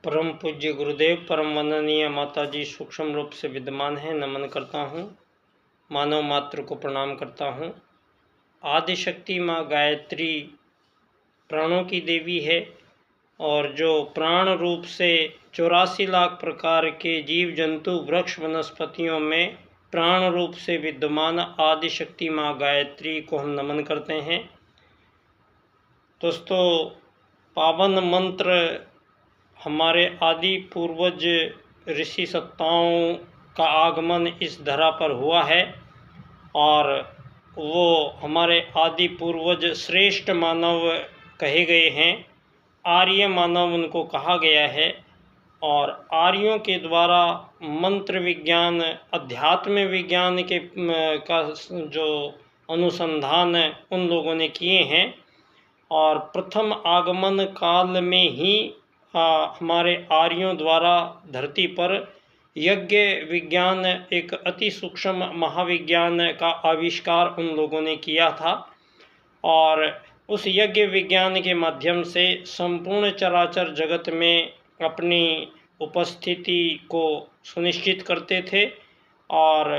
परम पूज्य गुरुदेव, परम वंदनीय माता जी सूक्ष्म रूप से विद्यमान हैं। नमन करता हूँ, मानव मात्र को प्रणाम करता हूँ। आदिशक्ति माँ गायत्री प्राणों की देवी है और जो प्राण रूप से 84 लाख प्रकार के जीव जंतु वृक्ष वनस्पतियों में प्राण रूप से विद्यमान आदिशक्ति माँ गायत्री को हम नमन करते हैं। दोस्तों, पावन मंत्र हमारे आदि पूर्वज ऋषि सत्ताओं का आगमन इस धरा पर हुआ है और वो हमारे आदि पूर्वज श्रेष्ठ मानव कहे गए हैं। आर्य मानव उनको कहा गया है और आर्यों के द्वारा मंत्र विज्ञान, अध्यात्म विज्ञान के का जो अनुसंधान उन लोगों ने किए हैं और प्रथम आगमन काल में ही हमारे आर्यों द्वारा धरती पर यज्ञ विज्ञान, एक अति सूक्ष्म महाविज्ञान का आविष्कार उन लोगों ने किया था और उस यज्ञ विज्ञान के माध्यम से संपूर्ण चराचर जगत में अपनी उपस्थिति को सुनिश्चित करते थे और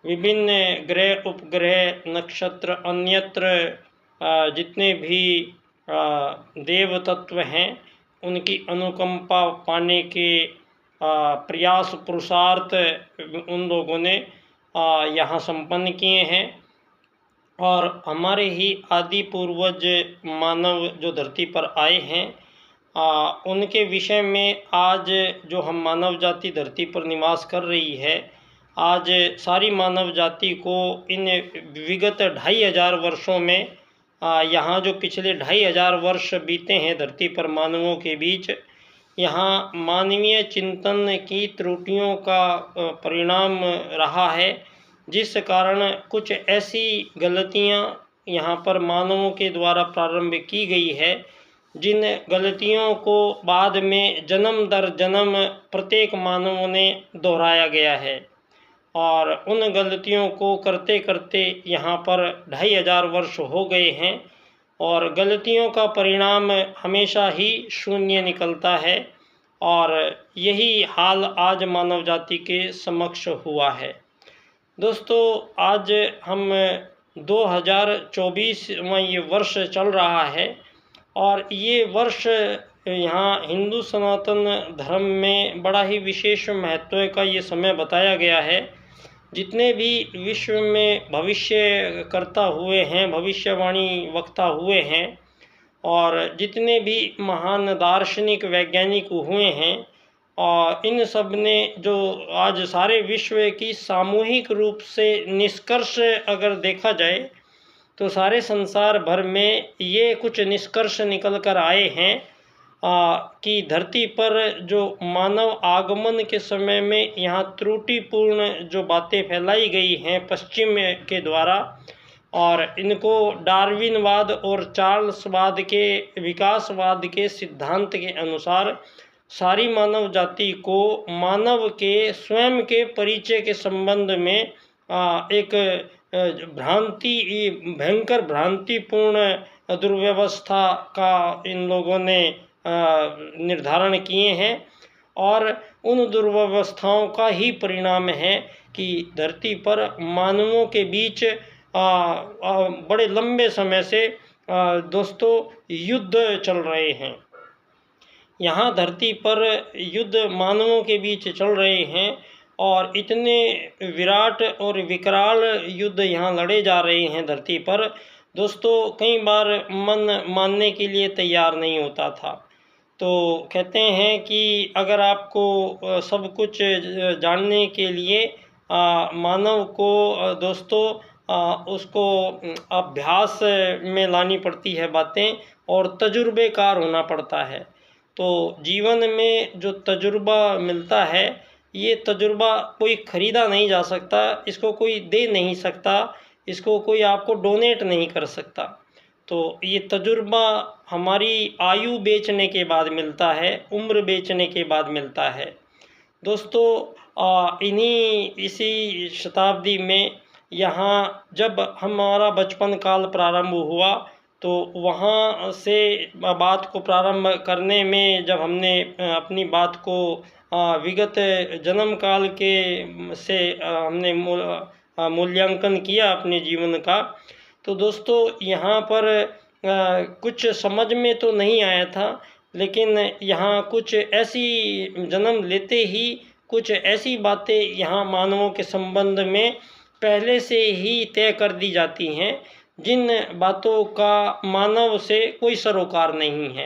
विभिन्न ग्रह, उपग्रह, नक्षत्र, अन्यत्र जितने भी देव तत्व हैं उनकी अनुकंपा पाने के प्रयास पुरुषार्थ उन लोगों ने यहाँ संपन्न किए हैं और हमारे ही आदि पूर्वज मानव जो धरती पर आए हैं उनके विषय में आज जो हम मानव जाति धरती पर निवास कर रही है, आज सारी मानव जाति को इन विगत 2500 वर्षों में यहाँ जो पिछले 2500 वर्ष बीते हैं धरती पर मानवों के बीच, यहाँ मानवीय चिंतन की त्रुटियों का परिणाम रहा है, जिस कारण कुछ ऐसी गलतियाँ यहाँ पर मानवों के द्वारा प्रारंभ की गई है जिन गलतियों को बाद में जन्म दर जन्म प्रत्येक मानवों ने दोहराया गया है और उन गलतियों को करते करते यहाँ पर 2500 वर्ष हो गए हैं और गलतियों का परिणाम हमेशा ही शून्य निकलता है और यही हाल आज मानव जाति के समक्ष हुआ है। दोस्तों, आज हम 2024वां ये वर्ष चल रहा है और ये वर्ष यहाँ हिंदू सनातन धर्म में बड़ा ही विशेष महत्व का ये समय बताया गया है। जितने भी विश्व में भविष्यकर्ता हुए हैं, भविष्यवाणी वक्ता हुए हैं और जितने भी महान दार्शनिक वैज्ञानिक हुए हैं और इन सब ने जो आज सारे विश्व की सामूहिक रूप से निष्कर्ष अगर देखा जाए तो सारे संसार भर में ये कुछ निष्कर्ष निकल कर आए हैं कि धरती पर जो मानव आगमन के समय में यहाँ त्रुटिपूर्ण जो बातें फैलाई गई हैं पश्चिम के द्वारा और इनको डार्विनवाद और चार्ल्सवाद के विकासवाद के सिद्धांत के अनुसार सारी मानव जाति को मानव के स्वयं के परिचय के संबंध में एक भयंकर भ्रांतिपूर्ण दुर्व्यवस्था का इन लोगों ने निर्धारण किए हैं और उन दुर्व्यवस्थाओं का ही परिणाम है कि धरती पर मानवों के बीच बड़े लंबे समय से दोस्तों युद्ध चल रहे हैं। यहाँ धरती पर युद्ध मानवों के बीच चल रहे हैं और इतने विराट और विकराल युद्ध यहाँ लड़े जा रहे हैं धरती पर। दोस्तों, कई बार मन मानने के लिए तैयार नहीं होता था। तो कहते हैं कि अगर आपको सब कुछ जानने के लिए मानव को दोस्तों उसको अभ्यास में लानी पड़ती है बातें और तजुर्बेकार होना पड़ता है। तो जीवन में जो तजुर्बा मिलता है, ये तजुर्बा कोई ख़रीदा नहीं जा सकता, इसको कोई दे नहीं सकता, इसको कोई आपको डोनेट नहीं कर सकता। तो ये तजुर्बा हमारी आयु बेचने के बाद मिलता है, उम्र बेचने के बाद मिलता है। दोस्तों, इसी शताब्दी में यहाँ जब हमारा बचपन काल प्रारंभ हुआ तो वहाँ से बात को प्रारंभ करने में जब हमने अपनी बात को विगत जन्म काल के से हमने मूल्यांकन किया अपने जीवन का, तो दोस्तों यहाँ पर कुछ समझ में तो नहीं आया था, लेकिन यहाँ कुछ ऐसी जन्म लेते ही कुछ ऐसी बातें यहाँ मानवों के संबंध में पहले से ही तय कर दी जाती हैं जिन बातों का मानव से कोई सरोकार नहीं है।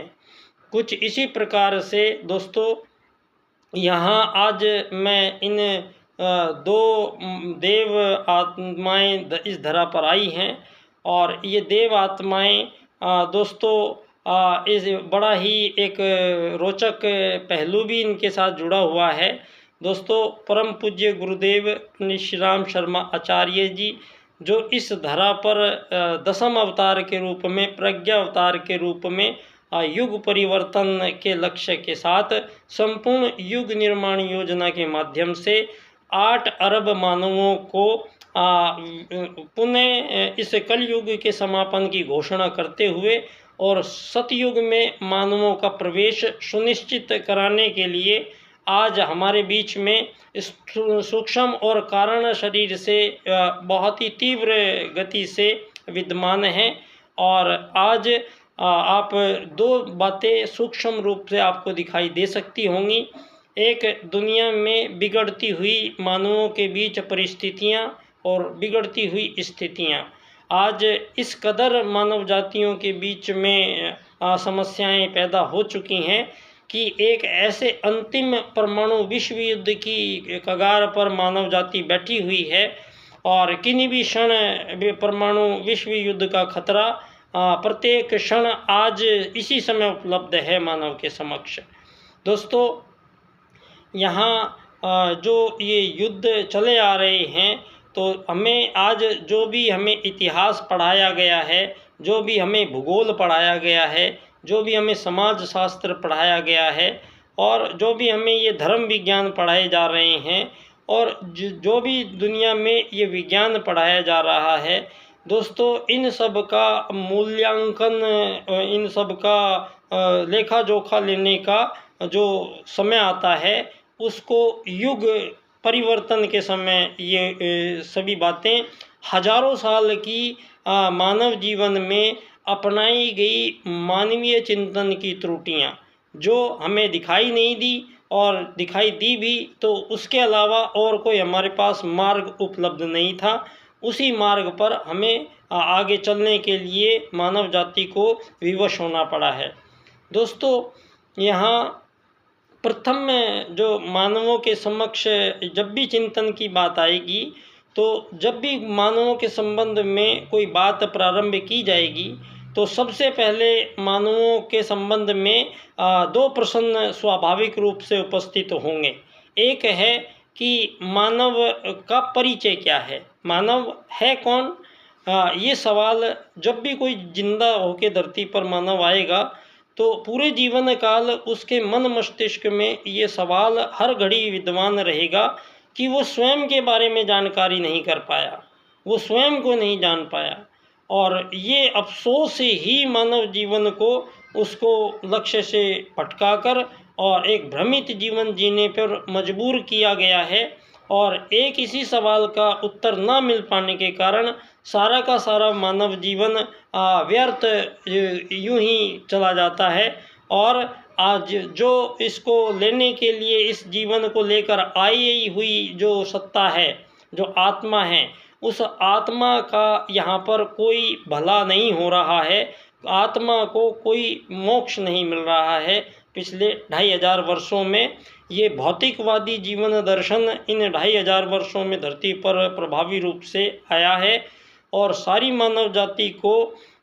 कुछ इसी प्रकार से दोस्तों यहाँ आज मैं इन दो देव आत्माएं इस धरा पर आई हैं, और ये देव आत्माएं दोस्तों इस बड़ा ही एक रोचक पहलू भी इनके साथ जुड़ा हुआ है। दोस्तों परम पूज्य गुरुदेव निशिराम शर्मा आचार्य जी जो इस धरा पर दसम अवतार के रूप में, प्रज्ञा अवतार के रूप में युग परिवर्तन के लक्ष्य के साथ संपूर्ण युग निर्माण योजना के माध्यम से 8 अरब मानवों को पुनः इस कलयुग के समापन की घोषणा करते हुए और सतयुग में मानवों का प्रवेश सुनिश्चित कराने के लिए आज हमारे बीच में सूक्ष्म और कारण शरीर से बहुत ही तीव्र गति से विद्यमान हैं। और आज आप दो बातें सूक्ष्म रूप से आपको दिखाई दे सकती होंगी। एक, दुनिया में बिगड़ती हुई मानवों के बीच परिस्थितियां और बिगड़ती हुई स्थितियां। आज इस कदर मानव जातियों के बीच में समस्याएं पैदा हो चुकी हैं कि एक ऐसे अंतिम परमाणु विश्व युद्ध की कगार पर मानव जाति बैठी हुई है, और किन्हीं भी क्षण परमाणु विश्व युद्ध का खतरा प्रत्येक क्षण आज इसी समय उपलब्ध है मानव के समक्ष। दोस्तों यहाँ जो ये युद्ध चले आ रहे हैं, तो हमें आज जो भी हमें इतिहास पढ़ाया गया है, जो भी हमें भूगोल पढ़ाया गया है, जो भी हमें समाज शास्त्र पढ़ाया गया है, और जो भी हमें ये धर्म विज्ञान पढ़ाए जा रहे हैं, और जो भी दुनिया में ये विज्ञान पढ़ाया जा रहा है, दोस्तों इन सब का मूल्यांकन, इन सब का लेखा जोखा लेने का जो समय आता है, उसको युग परिवर्तन के समय ये सभी बातें हजारों साल की मानव जीवन में अपनाई गई मानवीय चिंतन की त्रुटियां जो हमें दिखाई नहीं दी, और दिखाई दी भी तो उसके अलावा और कोई हमारे पास मार्ग उपलब्ध नहीं था। उसी मार्ग पर हमें आगे चलने के लिए मानव जाति को विवश होना पड़ा है। दोस्तों यहाँ प्रथम जो मानवों के समक्ष जब भी चिंतन की बात आएगी, तो जब भी मानवों के संबंध में कोई बात प्रारंभ की जाएगी, तो सबसे पहले मानवों के संबंध में दो प्रश्न स्वाभाविक रूप से उपस्थित होंगे। एक है कि मानव का परिचय क्या है, मानव है कौन। ये सवाल जब भी कोई जिंदा होकर धरती पर मानव आएगा, तो पूरे जीवन काल उसके मन मस्तिष्क में ये सवाल हर घड़ी विद्यमान रहेगा कि वो स्वयं के बारे में जानकारी नहीं कर पाया, वो स्वयं को नहीं जान पाया, और ये अफसोस ही मानव जीवन को उसको लक्ष्य से भटकाकर और एक भ्रमित जीवन जीने पर मजबूर किया गया है। और एक इसी सवाल का उत्तर न मिल पाने के कारण सारा का सारा मानव जीवन व्यर्थ यूं ही चला जाता है। और आज जो इसको लेने के लिए, इस जीवन को लेकर आई हुई जो सत्ता है, जो आत्मा है, उस आत्मा का यहाँ पर कोई भला नहीं हो रहा है, आत्मा को कोई मोक्ष नहीं मिल रहा है। पिछले 2500 वर्षों में ये भौतिकवादी जीवन दर्शन इन 2500 वर्षों में धरती पर प्रभावी रूप से आया है, और सारी मानव जाति को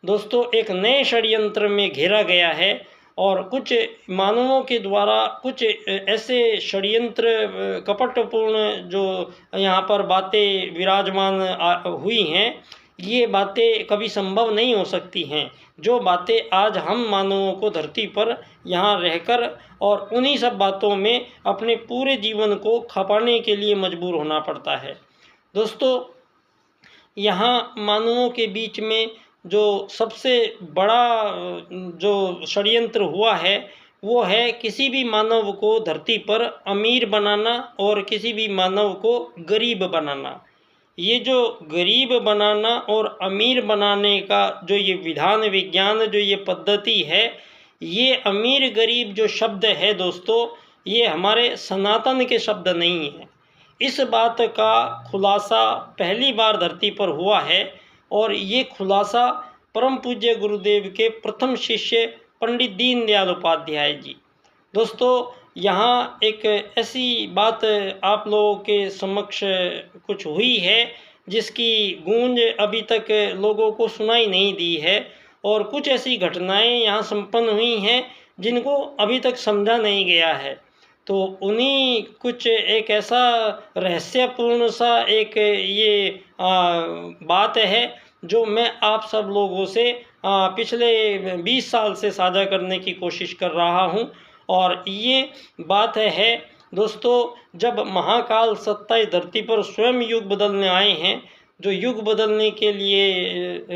दोस्तों एक नए षड्यंत्र में घेरा गया है। और कुछ मानवों के द्वारा कुछ ऐसे षड्यंत्र कपटपूर्ण जो यहाँ पर बातें विराजमान हुई हैं, ये बातें कभी संभव नहीं हो सकती हैं, जो बातें आज हम मानवों को धरती पर यहाँ रहकर और उन्हीं सब बातों में अपने पूरे जीवन को खपाने के लिए मजबूर होना पड़ता है। दोस्तों यहाँ मानवों के बीच में जो सबसे बड़ा जो षड्यंत्र हुआ है वो है किसी भी मानव को धरती पर अमीर बनाना और किसी भी मानव को गरीब बनाना। ये जो गरीब बनाना और अमीर बनाने का जो ये विधान विज्ञान जो ये पद्धति है, ये अमीर गरीब जो शब्द है दोस्तों, ये हमारे सनातन के शब्द नहीं है। इस बात का खुलासा पहली बार धरती पर हुआ है और ये खुलासा परम पूज्य गुरुदेव के प्रथम शिष्य पंडित दीनदयाल उपाध्याय जी। दोस्तों, यहाँ एक ऐसी बात आप लोगों के समक्ष कुछ हुई है जिसकी गूंज अभी तक लोगों को सुनाई नहीं दी है, और कुछ ऐसी घटनाएं यहाँ संपन्न हुई हैं जिनको अभी तक समझा नहीं गया है। तो उन्हीं कुछ एक ऐसा रहस्यपूर्ण सा एक ये बात है जो मैं आप सब लोगों से पिछले 20 साल से साझा करने की कोशिश कर रहा हूँ। और ये बात है दोस्तों, जब महाकाल सत्ता इस धरती पर स्वयं युग बदलने आए हैं, जो युग बदलने के लिए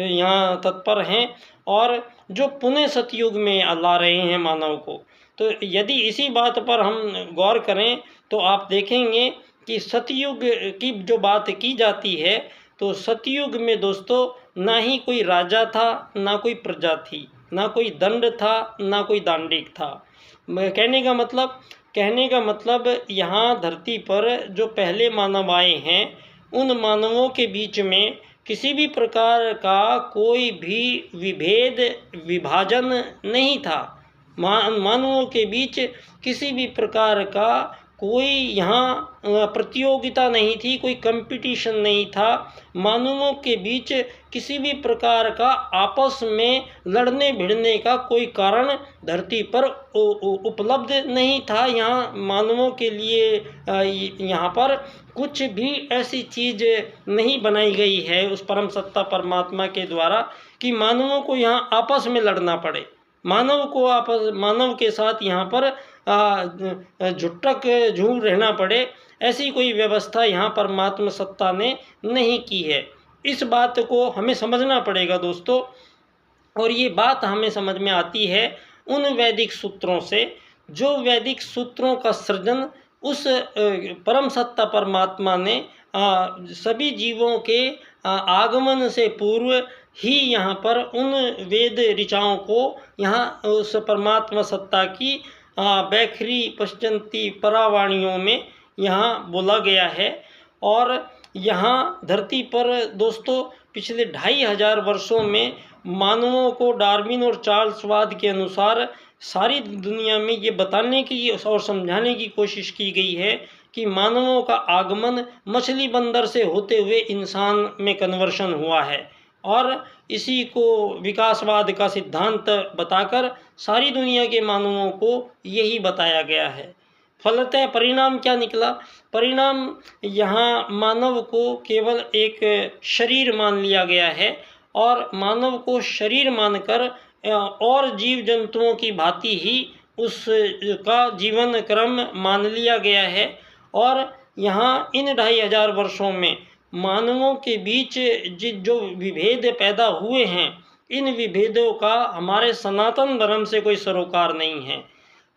यहाँ तत्पर हैं और जो पुनः सतयुग में ला रहे हैं मानव को। तो यदि इसी बात पर हम गौर करें तो आप देखेंगे कि सतयुग की जो बात की जाती है, तो सतयुग में दोस्तों ना ही कोई राजा था, ना कोई प्रजा थी, ना कोई दंड था, ना कोई दांडिक था। कहने का मतलब यहाँ धरती पर जो पहले मानव आए हैं, उन मानवों के बीच में किसी भी प्रकार का कोई भी विभेद विभाजन नहीं था। मानवों के बीच किसी भी प्रकार का कोई यहाँ प्रतियोगिता नहीं थी, कोई कंपटीशन नहीं था। मानवों के बीच किसी भी प्रकार का आपस में लड़ने भिड़ने का कोई कारण धरती पर उपलब्ध नहीं था। यहाँ मानवों के लिए यहाँ पर कुछ भी ऐसी चीज़ नहीं बनाई गई है उस परम सत्ता परमात्मा के द्वारा कि मानवों को यहाँ आपस में लड़ना पड़े, मानव के साथ यहाँ पर झुटक झूठ रहना पड़े। ऐसी कोई व्यवस्था यहाँ परमात्मा सत्ता ने नहीं की है। इस बात को हमें समझना पड़ेगा दोस्तों, और ये बात हमें समझ में आती है उन वैदिक सूत्रों से, जो वैदिक सूत्रों का सृजन उस परम सत्ता परमात्मा ने सभी जीवों के आगमन से पूर्व ही यहाँ पर उन वेद ऋचाओं को यहाँ उस परमात्मा सत्ता की बैखरी पश्चंती परावाणियों में यहाँ बोला गया है। और यहाँ धरती पर दोस्तों पिछले 2500 वर्षों में मानवों को डार्विन और चार्ल्सवाद के अनुसार सारी दुनिया में ये बताने की और समझाने की कोशिश की गई है कि मानवों का आगमन मछली बंदर से होते हुए इंसान में कन्वर्शन हुआ है, और इसी को विकासवाद का सिद्धांत बताकर सारी दुनिया के मानवों को यही बताया गया है। फलतः परिणाम क्या निकला? परिणाम यहाँ मानव को केवल एक शरीर मान लिया गया है, और मानव को शरीर मानकर और जीव जंतुओं की भांति ही उसका जीवन क्रम मान लिया गया है। और यहाँ इन 2500 वर्षों में मानवों के बीच जो विभेद पैदा हुए हैं, इन विभेदों का हमारे सनातन धर्म से कोई सरोकार नहीं है।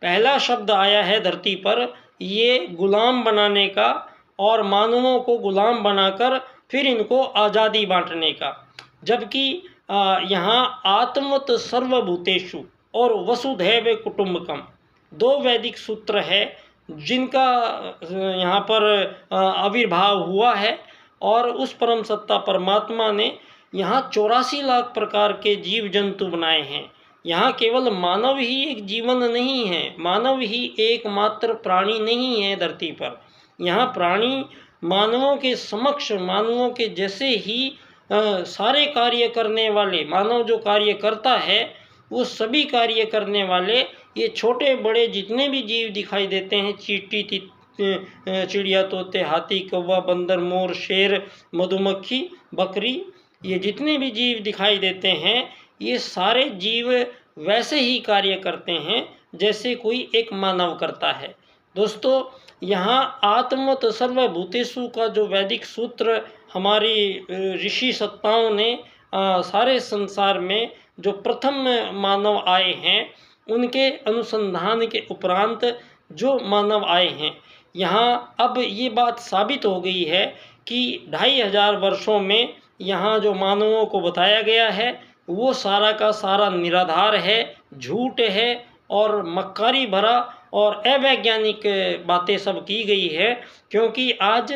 पहला शब्द आया है धरती पर ये गुलाम बनाने का, और मानवों को गुलाम बनाकर फिर इनको आज़ादी बांटने का। जबकि यहाँ आत्मत सर्वभूतेषु और वसुधैव कुटुंबकम 2 वैदिक सूत्र है जिनका यहाँ पर आविर्भाव हुआ है। और उस परम सत्ता परमात्मा ने यहाँ 84 लाख प्रकार के जीव जंतु बनाए हैं। यहाँ केवल मानव ही एक जीवन नहीं है, मानव ही एकमात्र प्राणी नहीं है धरती पर। यहाँ प्राणी मानवों के समक्ष, मानवों के जैसे ही सारे कार्य करने वाले, मानव जो कार्य करता है वो सभी कार्य करने वाले ये छोटे बड़े जितने भी जीव दिखाई देते हैं, चींटी, चिड़िया, तोते, हाथी, कौवा, बंदर, मोर, शेर, मधुमक्खी, बकरी, ये जितने भी जीव दिखाई देते हैं, ये सारे जीव वैसे ही कार्य करते हैं जैसे कोई एक मानव करता है। दोस्तों, यहाँ आत्मत सर्वभूतेषु का जो वैदिक सूत्र हमारी ऋषि सत्ताओं ने सारे संसार में जो प्रथम मानव आए हैं उनके अनुसंधान के उपरांत जो मानव आए हैं, यहाँ अब ये बात साबित हो गई है कि 2500 वर्षों में यहाँ जो मानवों को बताया गया है वो सारा का सारा निराधार है, झूठ है और मक्कारी भरा और अवैज्ञानिक बातें सब की गई है। क्योंकि आज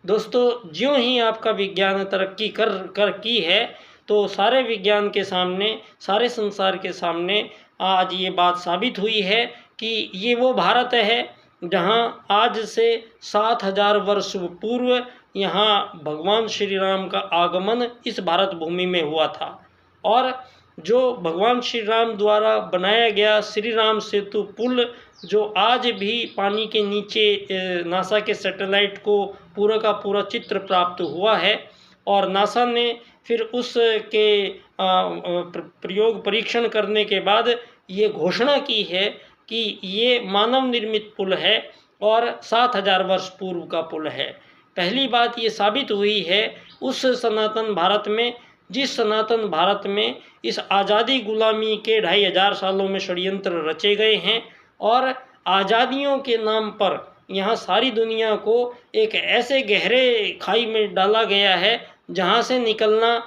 दोस्तों ज्यों ही आपका विज्ञान तरक्की कर की है तो सारे विज्ञान के सामने, सारे संसार के सामने आज ये बात साबित हुई है कि ये वो भारत है जहाँ आज से 7000 वर्ष पूर्व यहाँ भगवान श्री राम का आगमन इस भारत भूमि में हुआ था। और जो भगवान श्री राम द्वारा बनाया गया श्री राम सेतु पुल, जो आज भी पानी के नीचे नासा के सैटेलाइट को पूरा का पूरा चित्र प्राप्त हुआ है, और नासा ने फिर उसके प्रयोग परीक्षण करने के बाद ये घोषणा की है कि ये मानव निर्मित पुल है और 7000 वर्ष पूर्व का पुल है। पहली बात ये साबित हुई है उस सनातन भारत में, जिस सनातन भारत में इस आज़ादी गुलामी के 2500 सालों में षड्यंत्र रचे गए हैं और आज़ादियों के नाम पर यहाँ सारी दुनिया को एक ऐसे गहरे खाई में डाला गया है जहाँ से निकलना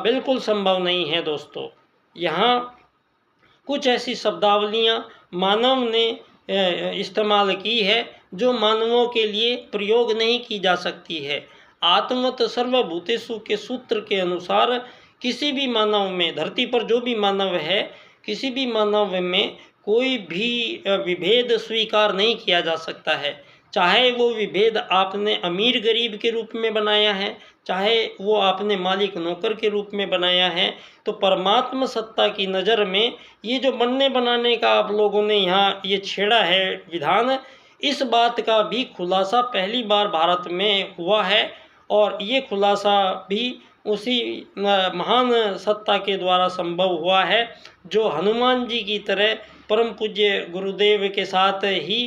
बिल्कुल संभव नहीं है। दोस्तों, यहाँ कुछ ऐसी शब्दावलियाँ मानव ने इस्तेमाल की है जो मानवों के लिए प्रयोग नहीं की जा सकती है। आत्मत सर्वभूतेषु के सूत्र के अनुसार किसी भी मानव में, धरती पर जो भी मानव है, किसी भी मानव में कोई भी विभेद स्वीकार नहीं किया जा सकता है। चाहे वो विभेद आपने अमीर गरीब के रूप में बनाया है, चाहे वो आपने मालिक नौकर के रूप में बनाया है, तो परमात्मा सत्ता की नज़र में ये जो बनने बनाने का आप लोगों ने यहाँ ये छेड़ा है विधान, इस बात का भी खुलासा पहली बार भारत में हुआ है। और ये खुलासा भी उसी महान सत्ता के द्वारा संभव हुआ है जो हनुमान जी की तरह परम पूज्य गुरुदेव के साथ ही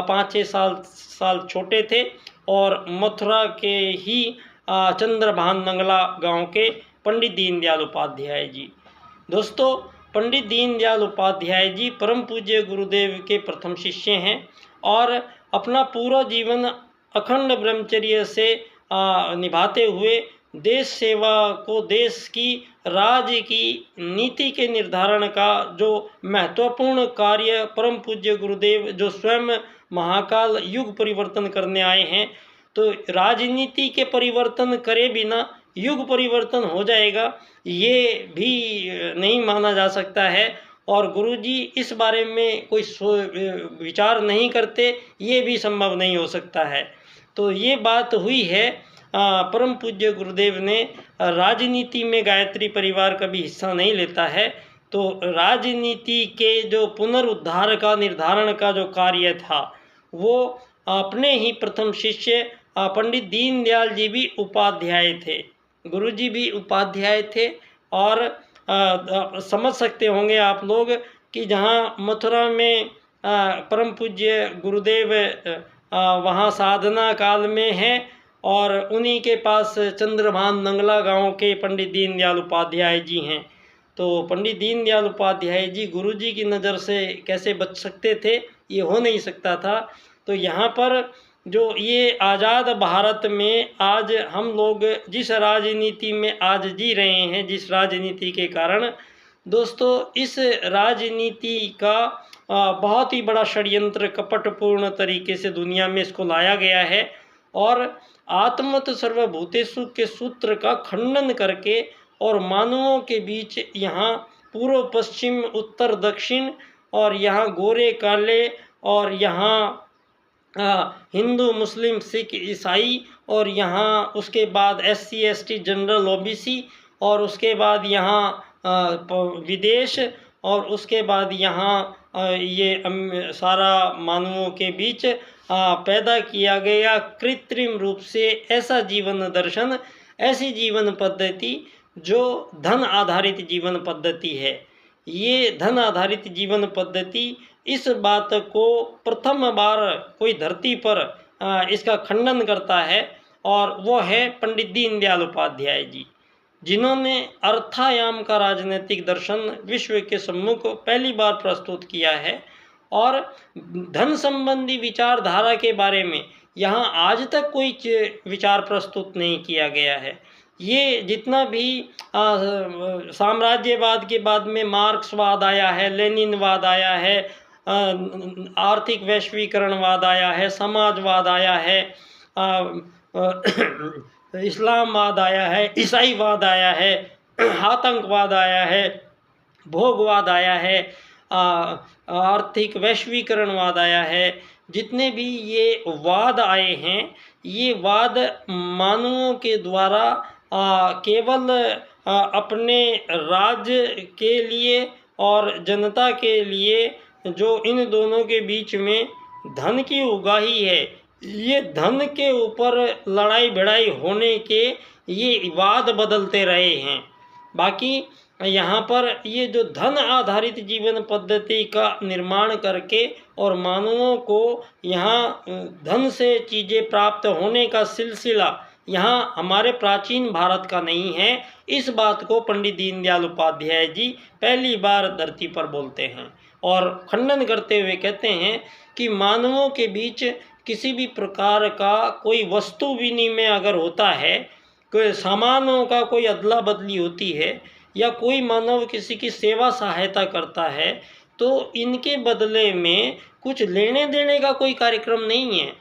5-6 साल छोटे थे और मथुरा के ही चंद्रभान नंगला गांव के पंडित दीनदयाल उपाध्याय जी। दोस्तों, पंडित दीनदयाल उपाध्याय जी परम पूज्य गुरुदेव के प्रथम शिष्य हैं और अपना पूरा जीवन अखंड ब्रह्मचर्य से निभाते हुए देश सेवा को, देश की राज्य की नीति के निर्धारण का जो महत्वपूर्ण कार्य परम पूज्य गुरुदेव जो स्वयं महाकाल युग परिवर्तन करने आए हैं, तो राजनीति के परिवर्तन करे बिना युग परिवर्तन हो जाएगा ये भी नहीं माना जा सकता है। और गुरुजी इस बारे में कोई विचार नहीं करते, ये भी संभव नहीं हो सकता है। तो ये बात हुई है, परम पूज्य गुरुदेव ने राजनीति में गायत्री परिवार का भी हिस्सा नहीं लेता है, तो राजनीति के जो पुनरुद्धार का निर्धारण का जो कार्य था वो अपने ही प्रथम शिष्य पंडित दीनदयाल जी भी उपाध्याय थे, गुरुजी भी उपाध्याय थे। और समझ सकते होंगे आप लोग कि जहाँ मथुरा में परम पूज्य गुरुदेव वहाँ साधना काल में हैं और उन्हीं के पास चंद्रभान नंगला गांव के पंडित दीनदयाल उपाध्याय जी हैं। तो पंडित दीनदयाल उपाध्याय जी गुरुजी की नज़र से कैसे बच सकते थे, ये हो नहीं सकता था। तो यहाँ पर जो ये आज़ाद भारत में आज हम लोग जिस राजनीति में आज जी रहे हैं, जिस राजनीति के कारण दोस्तों, इस राजनीति का बहुत ही बड़ा षड्यंत्र कपटपूर्ण तरीके से दुनिया में इसको लाया गया है और आत्मत सर्वभूतेषु के सूत्र का खंडन करके और मानवों के बीच यहाँ पूर्व पश्चिम उत्तर दक्षिण और यहाँ गोरे काले और यहाँ हिंदू मुस्लिम सिख ईसाई और यहाँ उसके बाद SC ST जनरल OBC और उसके बाद यहाँ विदेश और उसके बाद यहाँ ये सारा मानवों के बीच पैदा किया गया कृत्रिम रूप से ऐसा जीवन दर्शन, ऐसी जीवन पद्धति जो धन आधारित जीवन पद्धति है। ये धन आधारित जीवन पद्धति इस बात को प्रथम बार कोई धरती पर इसका खंडन करता है और वो है पंडित दीनदयाल उपाध्याय जी। जिन्होंने अर्थायाम का राजनीतिक दर्शन विश्व के सम्मुख पहली बार प्रस्तुत किया है और धन संबंधी विचारधारा के बारे में यहाँ आज तक कोई विचार प्रस्तुत नहीं किया गया है। ये जितना भी साम्राज्यवाद के बाद में मार्क्सवाद आया है, लेनिनवाद आया है, आर्थिक वैश्वीकरणवाद आया है, समाजवाद आया है, इस्लामवाद आया है, ईसाईवाद आया है, आतंकवाद आया है, भोगवाद आया है, आर्थिक वैश्वीकरणवाद आया है, जितने भी ये वाद आए हैं ये वाद मानवों के द्वारा केवल अपने राज्य के लिए और जनता के लिए जो इन दोनों के बीच में धन की उगाही है, ये धन के ऊपर लड़ाई भिड़ाई होने के ये वाद बदलते रहे हैं। बाकी यहाँ पर ये जो धन आधारित जीवन पद्धति का निर्माण करके और मानवों को यहाँ धन से चीज़ें प्राप्त होने का सिलसिला यहाँ हमारे प्राचीन भारत का नहीं है, इस बात को पंडित दीनदयाल उपाध्याय जी पहली बार धरती पर बोलते हैं और खंडन करते हुए कहते हैं कि मानवों के बीच किसी भी प्रकार का कोई वस्तु विनिमय अगर होता है, कोई सामानों का कोई अदला बदली होती है या कोई मानव किसी की सेवा सहायता करता है, तो इनके बदले में कुछ लेने देने का कोई कार्यक्रम नहीं है।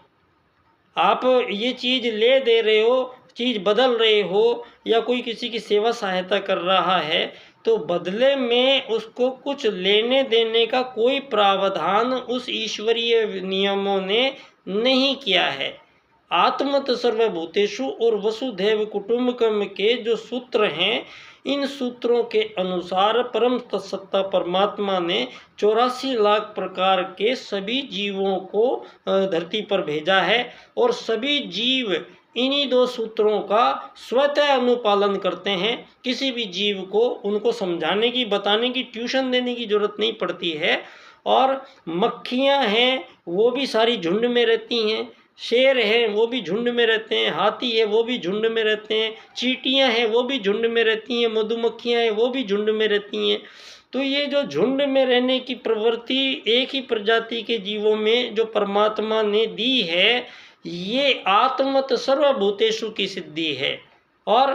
आप ये चीज़ ले दे रहे हो, चीज़ बदल रहे हो या कोई किसी की सेवा सहायता कर रहा है तो बदले में उसको कुछ लेने देने का कोई प्रावधान उस ईश्वरीय नियमों ने नहीं किया है। आत्मत सर्वभूतेषु और वसुधैव कुटुम्बकम के जो सूत्र हैं, इन सूत्रों के अनुसार परम तत्सत्ता परमात्मा ने 84 लाख प्रकार के सभी जीवों को धरती पर भेजा है और सभी जीव इन्हीं दो सूत्रों का स्वतः अनुपालन करते हैं। किसी भी जीव को उनको समझाने की, बताने की, ट्यूशन देने की जरूरत नहीं पड़ती है। और मक्खियाँ हैं वो भी सारी झुंड में रहती हैं, शेर है वो भी झुंड में रहते हैं, हाथी है वो भी झुंड में रहते हैं, चींटियाँ हैं वो भी झुंड में रहती हैं, मधुमक्खियाँ हैं वो भी झुंड में रहती हैं। तो ये जो झुंड में रहने की प्रवृत्ति एक ही प्रजाति के जीवों में जो परमात्मा ने दी है, ये आत्मत सर्वभूतेषु की सिद्धि है। और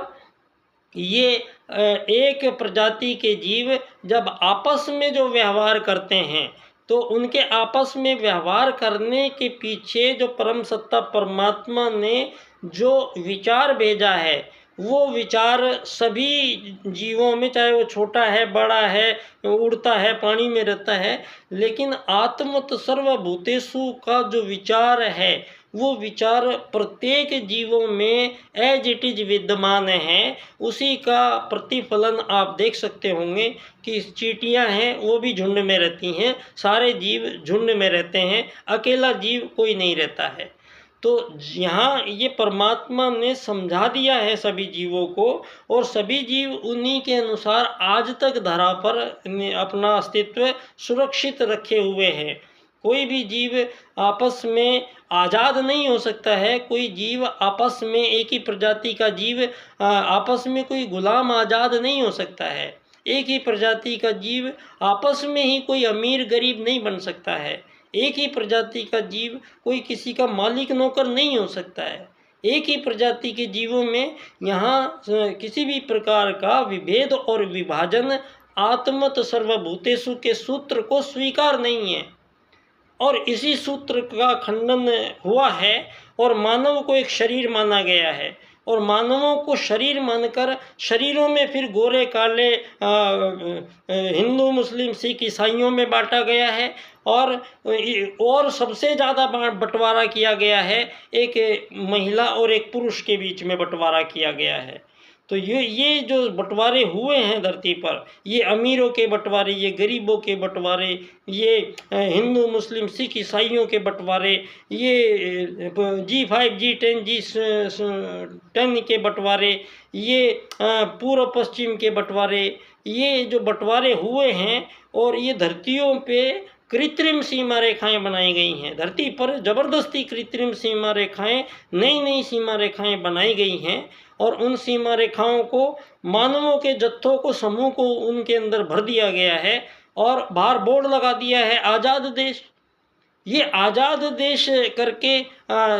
ये एक प्रजाति के जीव जब आपस में जो व्यवहार करते हैं तो उनके आपस में व्यवहार करने के पीछे जो परम सत्ता परमात्मा ने जो विचार भेजा है, वो विचार सभी जीवों में, चाहे वो छोटा है, बड़ा है, उड़ता है, पानी में रहता है, लेकिन आत्मत सर्वभूतेषु का जो विचार है वो विचार प्रत्येक जीवों में एज इट इज विद्यमान है। उसी का प्रतिफलन आप देख सकते होंगे कि चींटियां हैं वो भी झुंड में रहती हैं, सारे जीव झुंड में रहते हैं, अकेला जीव कोई नहीं रहता है। तो यहाँ ये परमात्मा ने समझा दिया है सभी जीवों को और सभी जीव उन्हीं के अनुसार आज तक धरा पर अपना अस्तित्व सुरक्षित रखे हुए हैं। कोई भी जीव आपस में आज़ाद नहीं हो सकता है। कोई जीव आपस में, एक ही प्रजाति का जीव आपस में कोई गुलाम आज़ाद नहीं हो सकता है। एक ही प्रजाति का जीव आपस में ही कोई अमीर गरीब नहीं बन सकता है। एक ही प्रजाति का जीव कोई किसी का मालिक नौकर नहीं हो सकता है। एक ही प्रजाति के जीवों में यहाँ किसी भी प्रकार का विभेद और विभाजन आत्मत सर्वभूतेषु के सूत्र को स्वीकार नहीं है और इसी सूत्र का खंडन हुआ है और मानव को एक शरीर माना गया है और मानवों को शरीर मानकर शरीरों में फिर गोरे काले हिंदू मुस्लिम सिख ईसाइयों में बांटा गया है और सबसे ज़्यादा बंटवारा किया गया है एक महिला और एक पुरुष के बीच में बंटवारा किया गया है। तो ये जो बंटवारे हुए हैं धरती पर, ये अमीरों के बंटवारे, ये गरीबों के बंटवारे, ये हिंदू मुस्लिम सिख ईसाइयों के बंटवारे, ये G5 G10 G10 के बंटवारे, ये पूर्व पश्चिम के बंटवारे, ये जो बंटवारे हुए हैं और ये धरतियों पे कृत्रिम सीमा रेखाएं बनाई गई हैं। धरती पर ज़बरदस्ती कृत्रिम सीमा रेखाएं, नई नई सीमा रेखाएं बनाई गई हैं और उन सीमा रेखाओं को, मानवों के जत्थों को, समूह को उनके अंदर भर दिया गया है और बाहर बोर्ड लगा दिया है आज़ाद देश। ये आज़ाद देश करके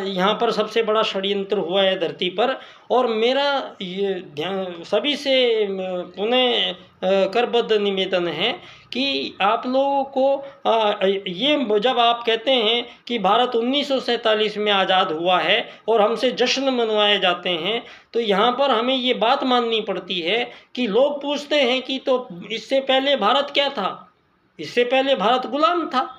यहाँ पर सबसे बड़ा षड्यंत्र हुआ है धरती पर। और मेरा ये ध्यान सभी से पुनः करबद्ध निवेदन है कि आप लोगों को ये जब आप कहते हैं कि भारत 1947 में आज़ाद हुआ है और हमसे जश्न मनवाए जाते हैं, तो यहाँ पर हमें ये बात माननी पड़ती है कि लोग पूछते हैं कि तो इससे पहले भारत क्या था? इससे पहले भारत गुलाम था।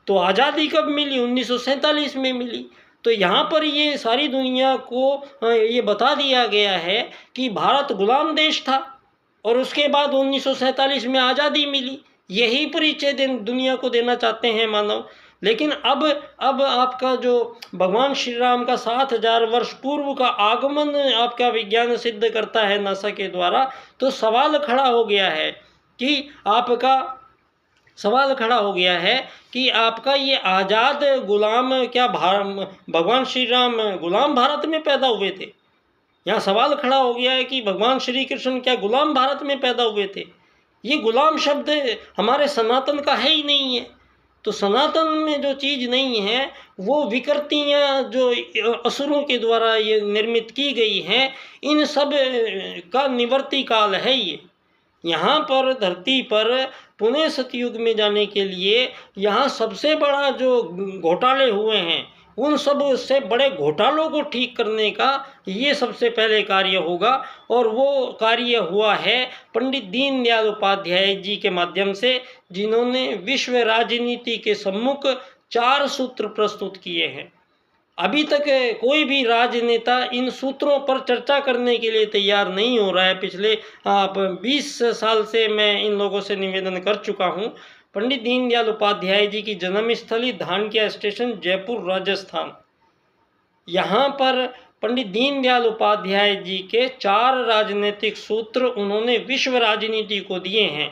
तो आज़ादी कब मिली? 1947 में मिली। तो यहाँ पर ये सारी दुनिया को ये बता दिया गया है कि भारत गुलाम देश था और उसके बाद 1947 में आज़ादी मिली। यही परिचय दुनिया को देना चाहते हैं मानव। लेकिन अब आपका जो भगवान श्री राम का 7000 वर्ष पूर्व का आगमन आपका विज्ञान सिद्ध करता है नासा के द्वारा, तो सवाल खड़ा हो गया है कि आपका ये आज़ाद गुलाम क्या भगवान श्री राम गुलाम भारत में पैदा हुए थे? यहाँ सवाल खड़ा हो गया है कि भगवान श्री कृष्ण क्या गुलाम भारत में पैदा हुए थे? ये गुलाम शब्द हमारे सनातन का है ही नहीं है। तो सनातन में जो चीज़ नहीं है वो विकृतियाँ जो असुरों के द्वारा ये निर्मित की गई हैं, इन सब का निवर्ती काल है ये। यहाँ पर धरती पर पुणे सतयुग में जाने के लिए यहाँ सबसे बड़ा जो घोटाले हुए हैं, उन सब से बड़े घोटालों को ठीक करने का ये सबसे पहले कार्य होगा। और वो कार्य हुआ है पंडित दीनदयाल उपाध्याय जी के माध्यम से, जिन्होंने विश्व राजनीति के सम्मुख 4 सूत्र प्रस्तुत किए हैं। अभी तक कोई भी राजनेता इन सूत्रों पर चर्चा करने के लिए तैयार नहीं हो रहा है। पिछले 20 साल से मैं इन लोगों से निवेदन कर चुका हूं। पंडित दीनदयाल उपाध्याय जी की जन्मस्थली धानक्या स्टेशन, जयपुर, राजस्थान। यहाँ पर पंडित दीनदयाल उपाध्याय जी के 4 राजनीतिक सूत्र उन्होंने विश्व राजनीति को दिए हैं।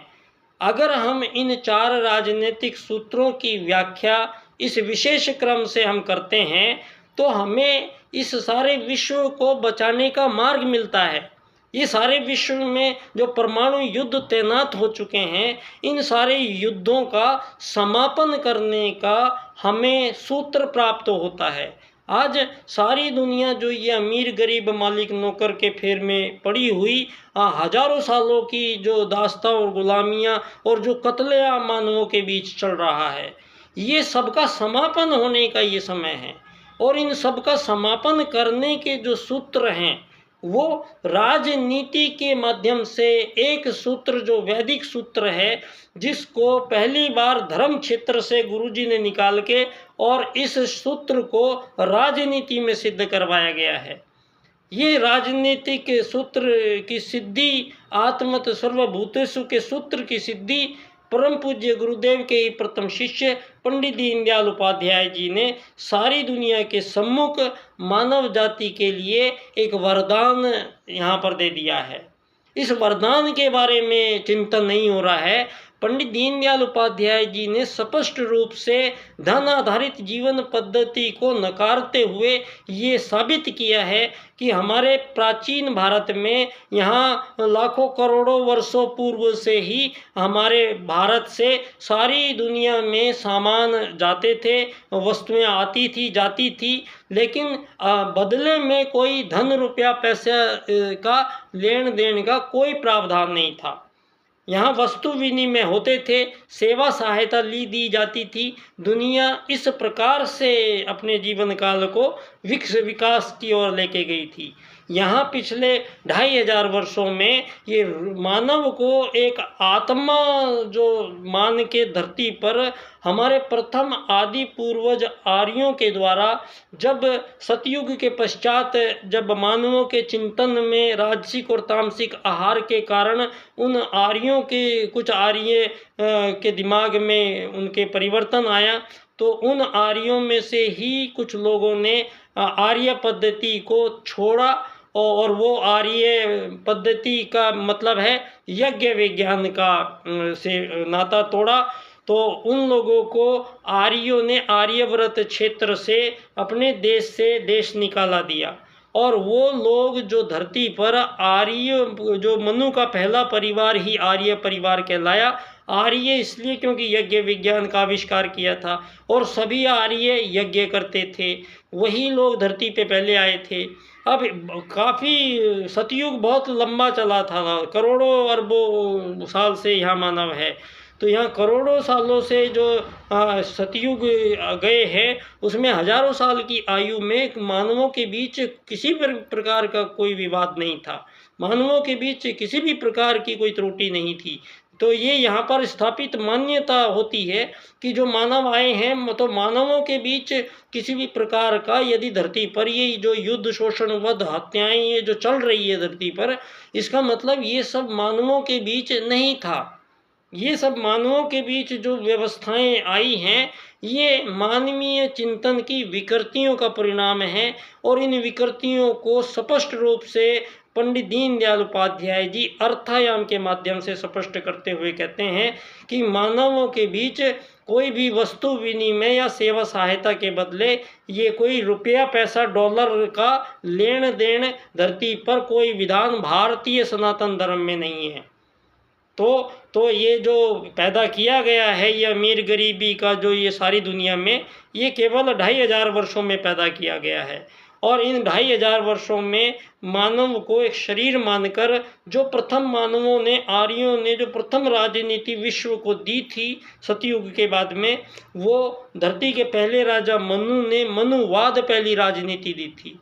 अगर हम इन 4 राजनीतिक सूत्रों की व्याख्या इस विशेष क्रम से हम करते हैं तो हमें इस सारे विश्व को बचाने का मार्ग मिलता है। ये सारे विश्व में जो परमाणु युद्ध तैनात हो चुके हैं, इन सारे युद्धों का समापन करने का हमें सूत्र प्राप्त होता है। आज सारी दुनिया जो ये अमीर गरीब मालिक नौकर के फेर में पड़ी हुई हजारों सालों की जो दास्तां और गुलामियाँ और जो कत्लेआम मानवों के बीच चल रहा है, ये सबका समापन होने का ये समय है। और इन सबका समापन करने के जो सूत्र हैं वो राजनीति के माध्यम से एक सूत्र जो वैदिक सूत्र है, जिसको पहली बार धर्म क्षेत्र से गुरुजी ने निकाल के और इस सूत्र को राजनीति में सिद्ध करवाया गया है। ये राजनीतिक सूत्र की सिद्धि, आत्मत सर्वभूतेषु के सूत्र की सिद्धि परम पूज्य गुरुदेव के ही प्रथम शिष्य पंडित दीनदयाल उपाध्याय जी ने सारी दुनिया के सम्मुख मानव जाति के लिए एक वरदान यहाँ पर दे दिया है। इस वरदान के बारे में चिंतन नहीं हो रहा है। पंडित दीनदयाल उपाध्याय जी ने स्पष्ट रूप से धन आधारित जीवन पद्धति को नकारते हुए ये साबित किया है कि हमारे प्राचीन भारत में यहाँ लाखों करोड़ों वर्षों पूर्व से ही हमारे भारत से सारी दुनिया में सामान जाते थे, वस्तुएं आती थी जाती थी, लेकिन बदले में कोई धन रुपया पैसे का लेन देन का कोई प्रावधान नहीं था। यहाँ वस्तु विनिमय होते थे, सेवा सहायता दी जाती थी। दुनिया इस प्रकार से अपने जीवन काल को विकास की ओर लेके गई थी। यहाँ पिछले 2500 वर्षों में ये मानव को एक आत्मा जो मान के धरती पर हमारे प्रथम आदि पूर्वज आर्यों के द्वारा जब सतयुग के पश्चात जब मानवों के चिंतन में राजसिक और तामसिक आहार के कारण उन आर्यों के कुछ आर्य के दिमाग में उनके परिवर्तन आया, तो उन आर्यों में से ही कुछ लोगों ने आर्य पद्धति को छोड़ा और वो आर्य पद्धति का मतलब है यज्ञ विज्ञान का से नाता तोड़ा। तो उन लोगों को आर्यों ने आर्यव्रत क्षेत्र से अपने देश से देश निकाला दिया। और वो लोग जो धरती पर आर्य, जो मनु का पहला परिवार ही आर्य परिवार कहलाया। आर्य इसलिए क्योंकि यज्ञ विज्ञान का आविष्कार किया था और सभी आर्य यज्ञ करते थे, वही लोग धरती पे पहले आए थे। अब काफ़ी सतयुग बहुत लंबा चला था, करोड़ों अरबों साल से यहाँ मानव है। तो यहाँ करोड़ों सालों से जो सतयुग गए हैं, उसमें हजारों साल की आयु में मानवों के बीच किसी प्रकार का कोई विवाद नहीं था, मानवों के बीच किसी भी प्रकार की कोई त्रुटि नहीं थी। तो ये यहाँ पर स्थापित मान्यता होती है कि जो मानव आए हैं, तो मानवों के बीच किसी भी प्रकार का, यदि धरती पर ये जो युद्ध, शोषण, वध, हत्याएं ये जो चल रही है धरती पर, इसका मतलब ये सब मानवों के बीच नहीं था। ये सब मानवों के बीच जो व्यवस्थाएं आई हैं, ये मानवीय चिंतन की विकृतियों का परिणाम है। और इन विकृतियों को स्पष्ट रूप से पंडित दीनदयाल उपाध्याय जी अर्थायाम के माध्यम से स्पष्ट करते हुए कहते हैं कि मानवों के बीच कोई भी वस्तु विनिमय या सेवा सहायता के बदले ये कोई रुपया, पैसा, डॉलर का लेन देन धरती पर कोई विधान भारतीय सनातन धर्म में नहीं है। तो ये जो पैदा किया गया है, ये अमीर गरीबी का जो ये सारी दुनिया में, ये केवल 2500 वर्षों में पैदा किया गया है। और इन 2500 वर्षों में मानव को एक शरीर मानकर जो प्रथम मानवों ने, आर्यों ने जो प्रथम राजनीति विश्व को दी थी सतयुग के बाद में, वो धरती के पहले राजा मनु ने मनुवाद पहली राजनीति दी थी।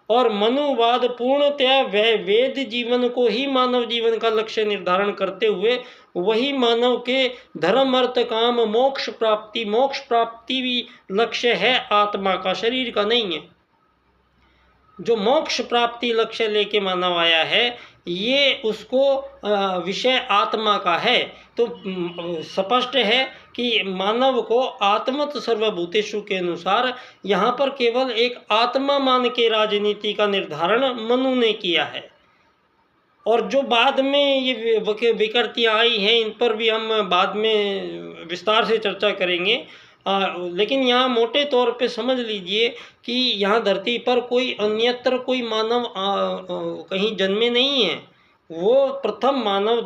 और मनुवाद पूर्णतया वेद जीवन को ही मानव जीवन का लक्ष्य निर्धारण करते हुए वही मानव के धर्म, अर्थ, काम, मोक्ष प्राप्ति भी लक्ष्य है, आत्मा का, शरीर का नहीं है। जो मोक्ष प्राप्ति लक्ष्य लेके मानव आया है, ये उसको विषय आत्मा का है। तो स्पष्ट है कि मानव को आत्मत सर्वभूतेषु के अनुसार यहाँ पर केवल एक आत्मा मान के राजनीति का निर्धारण मनु ने किया है। और जो बाद में ये विकृतियाँ आई हैं, इन पर भी हम बाद में विस्तार से चर्चा करेंगे। लेकिन यहाँ मोटे तौर पे समझ लीजिए कि यहाँ धरती पर कोई अन्यत्र कोई मानव कहीं जन्मे नहीं है। वो प्रथम मानव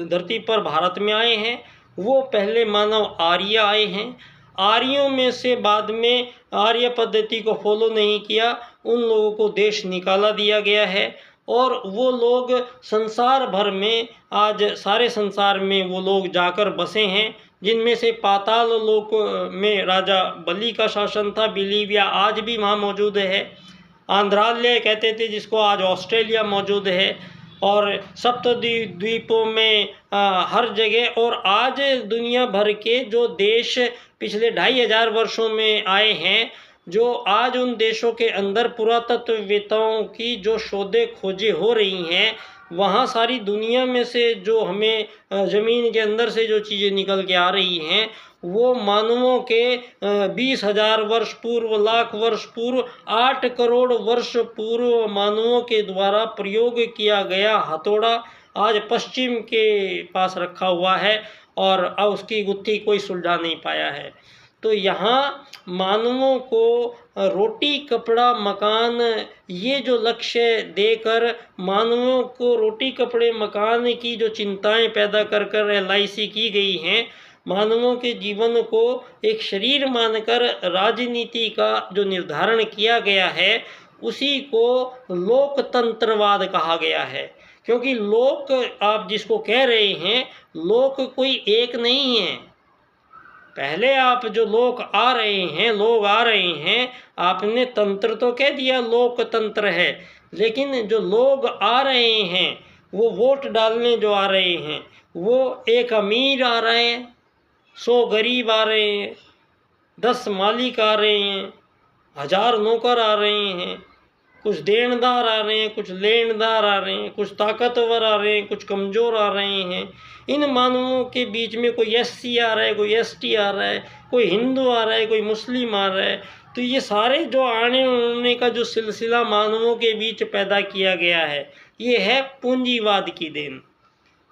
धरती पर भारत में आए हैं, वो पहले मानव आर्य आए हैं। आर्यों में से बाद में आर्य पद्धति को फॉलो नहीं किया, उन लोगों को देश निकाला दिया गया है। और वो लोग संसार भर में, आज सारे संसार में वो लोग जाकर बसे हैं, जिनमें से पाताल लोक में राजा बलि का शासन था। बिलीविया आज भी वहाँ मौजूद है। आंध्रालय कहते थे जिसको, आज ऑस्ट्रेलिया मौजूद है। और सप्तद्वीपों में हर जगह। और आज दुनिया भर के जो देश पिछले 2500 वर्षों में आए हैं, जो आज उन देशों के अंदर पुरातत्ववेत्ताओं की जो शोधें खोजें हो रही हैं, वहाँ सारी दुनिया में से जो हमें ज़मीन के अंदर से जो चीज़ें निकल के आ रही हैं, वो मानवों के 20,000 वर्ष पूर्व, लाख वर्ष पूर्व, 8 करोड़ वर्ष पूर्व मानवों के द्वारा प्रयोग किया गया हथौड़ा आज पश्चिम के पास रखा हुआ है और अब उसकी गुत्थी कोई सुलझा नहीं पाया है। तो यहाँ मानवों को रोटी, कपड़ा, मकान, ये जो लक्ष्य देकर मानवों को रोटी, कपड़े, मकान की जो चिंताएं पैदा कर कर LIC की गई हैं, मानवों के जीवन को एक शरीर मानकर राजनीति का जो निर्धारण किया गया है, उसी को लोकतंत्रवाद कहा गया है। क्योंकि लोक, आप जिसको कह रहे हैं, लोक कोई एक नहीं है। पहले आप जो लोग आ रहे हैं, आपने तंत्र तो कह दिया लोकतंत्र है, लेकिन जो लोग आ रहे हैं, वो वोट डालने जो आ रहे हैं, वो एक अमीर आ रहे हैं, 100 गरीब आ रहे हैं, 10 मालिक आ रहे हैं, 1000 नौकर आ रहे हैं, कुछ देनदार आ रहे हैं, कुछ लेनदार आ रहे हैं, कुछ ताकतवर आ रहे हैं, कुछ कमज़ोर आ रहे हैं। इन मानवों के बीच में कोई SC आ रहा है, कोई ST आ रहा है, कोई हिंदू आ रहा है, कोई मुस्लिम आ रहा है। तो ये सारे जो आने का जो सिलसिला मानवों के बीच पैदा किया गया है, ये है पूंजीवाद की देन।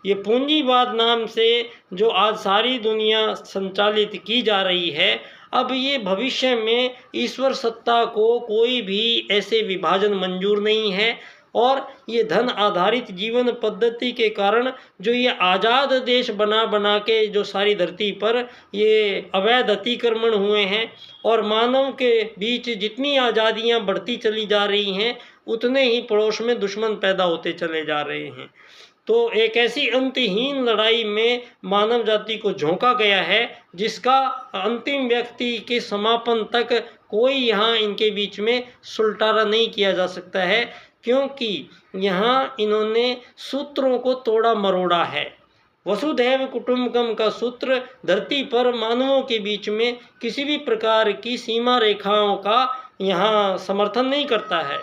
ये पूंजीवाद नाम से जो आज सारी दुनिया संचालित की जा रही है, अब ये भविष्य में ईश्वर सत्ता को कोई भी ऐसे विभाजन मंजूर नहीं है। और ये धन आधारित जीवन पद्धति के कारण जो ये आज़ाद देश बना बना के जो सारी धरती पर ये अवैध अतिक्रमण हुए हैं और मानव के बीच जितनी आज़ादियाँ बढ़ती चली जा रही हैं, उतने ही पड़ोस में दुश्मन पैदा होते चले जा रहे हैं। तो एक ऐसी अंतहीन लड़ाई में मानव जाति को झोंका गया है, जिसका अंतिम व्यक्ति के समापन तक कोई यहाँ इनके बीच में सुलटारा नहीं किया जा सकता है, क्योंकि यहाँ इन्होंने सूत्रों को तोड़ा मरोड़ा है। वसुधैव कुटुंबकम का सूत्र धरती पर मानवों के बीच में किसी भी प्रकार की सीमा रेखाओं का यहाँ समर्थन नहीं करता है।